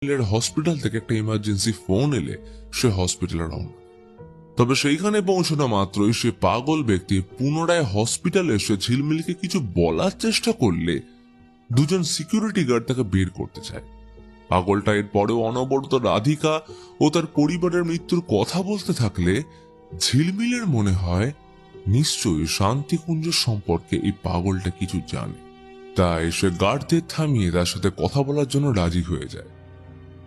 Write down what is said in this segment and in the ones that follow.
Hospital থেকে একটা emergency phone এলে সে হসপিটালে রওনা। তবে সেইখানে পৌঁছানো মাত্রই সে পাগল ব্যক্তি পুনরায় হসপিটালে এসে ঝিলমিলকে কিছু বলার চেষ্টা করলে দুজন সিকিউরিটি গার্ড তাকে বের করতে চায়। পাগলটা এর পরেও অনবরত রাধিকা ও তার পরিবারের মৃত্যুর কথা বলতে থাকলে ঝিলমিলের মনে হয় নিশ্চয়ই শান্তিকুঞ্জ সম্পর্কে এই পাগলটা কিছু জানে। তাই সে গার্ডদের থামিয়ে তার সাথে কথা বলার জন্য রাজি হয়ে যায়।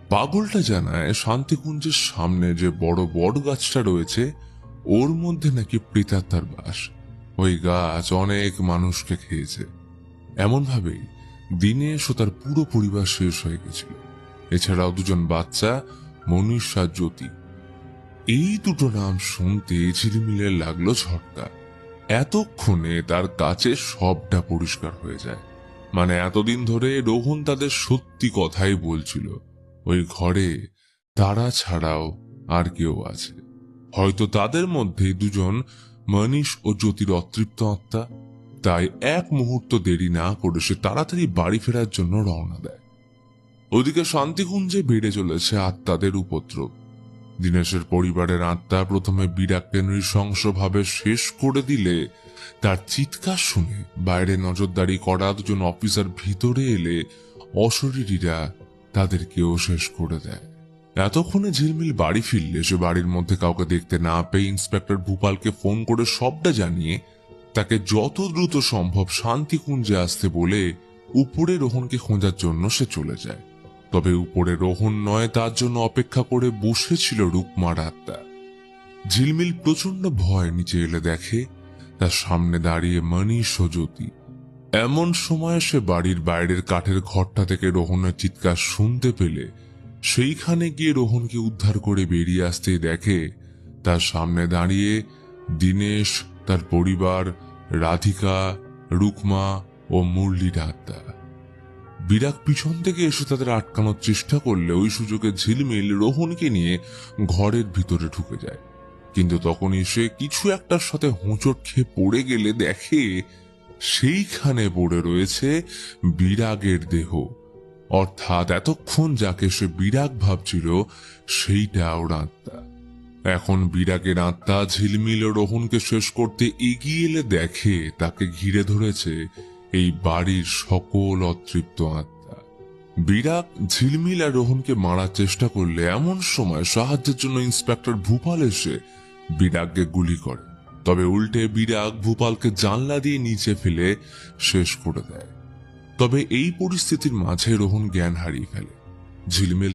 পাগলটা জানায় শান্তিকুঞ্জের সামনে যে বড় বট গাছটা রয়েছে ওর মধ্যে নাকি প্রেতাত্মার বাস। ওই গাছ অনেক মানুষকে খেয়েছে। এমন ভাবেই দিনেশ ও তার পুরো পরিবার শেষ হয়ে গেছিল। এছাড়াও দুজন বাচ্চা, মনীষ আর জ্যোতি। এই দুটো নাম শুনতে ঝিলমিলের লাগলো ঝটকা। এতক্ষণে তার কাছে সবটা পরিষ্কার হয়ে যায়। মানে এতদিন ধরে রোহন তাদের সত্যি কথাই বলছিল, ওই ঘরে তারা ছাড়াও আর কেউ আছে। হয়তো তাদের মধ্যে দুজন মনীষ ও জ্যোতির অতৃপ্ত আত্মা। তাই এক মুহূর্ত দেরি না করে সে তাড়াতাড়ি বাড়ি ফেরার জন্য রওনা দেয়। ওদিকে শান্তিকুঞ্জে বেড়ে চলেছে আত্মাদের উপদ্রব। দীনেশের পরিবারের আত্মা প্রথমে বিরাটকে নৃশংসভাবে শেষ করে দিলে তার চিৎকার শুনে বাইরে নজরদারি করা দুজন অফিসার ভিতরে এলে অশরীরীরা তাদেরকেও শেষ করে দেয়। এতক্ষণে ঝিলমিল বাড়ি ফিরলে সে বাড়ির মধ্যে কাউকে দেখতে না পেয়ে ইন্সপেক্টর ভূপালকে ফোন করে সবটা জানিয়ে তাকে যত দ্রুত সম্ভব শান্তিকুঞ্জে আসতে বলে উপরে রোহনকে খোঁজার জন্য সে চলে যায়। তবে উপরে রোহন নয়, তার জন্য অপেক্ষা করে বসেছিল রুকমার আত্মা। ঝিলমিল প্রচন্ড ভয় নিচে এলে দেখে তার সামনে দাঁড়িয়ে মনীষ ও জ্যোতি। এমন সময় সে বাড়ির বাইরের কাঠের ঘরটা থেকে রোহনের চিৎকার শুনতে পেলে সেইখানে গিয়ে রোহনকে উদ্ধার করে বেরিয়ে আসতেই দেখে তার সামনে দাঁড়িয়ে দিনেশ, তার পরিবার, রাধিকা, রুকমা ও মুরলির আত্মা। বিরাগ পিছন থেকে এসে তাদের আটকানোর চেষ্টা করলে ওই সুযোগে ঝিলমিল রোহনকে নিয়ে ঘরের ভিতরে ঢুকে যায়। কিন্তু তখনই সে কিছু একটার সাথে হোঁচট খেয়ে পড়ে গেলে দেখে সেইখানে পড়ে রয়েছে বিরাগের দেহ। অর্থাৎ এতক্ষণ যাকে সে বিরাগ ভাবছিল সেইটা ওর আত্মা। এখন বিরাগের আত্মা ঝিলমিল ও রোহনকে শেষ করতে এগিয়ে এলে দেখে তাকে ঘিরে ধরেছে এই বাড়ির সকল অতৃপ্ত আত্মা। বিরাগ ঝিলমিল আর রোহনকে মারার চেষ্টা করলে এমন সময় সাহায্যের জন্য ইন্সপেক্টর ভূপাল এসে বিরাগকে গুলি করে। তবে উল্টে বিরাগ ভূপালকে জানলা দিয়ে নিচে ফেলে শেষ করে দেয়। তবে এই পরিস্থিতির মাঝে রোহন জ্ঞান হারিয়ে ফেলে। ঝিলমিল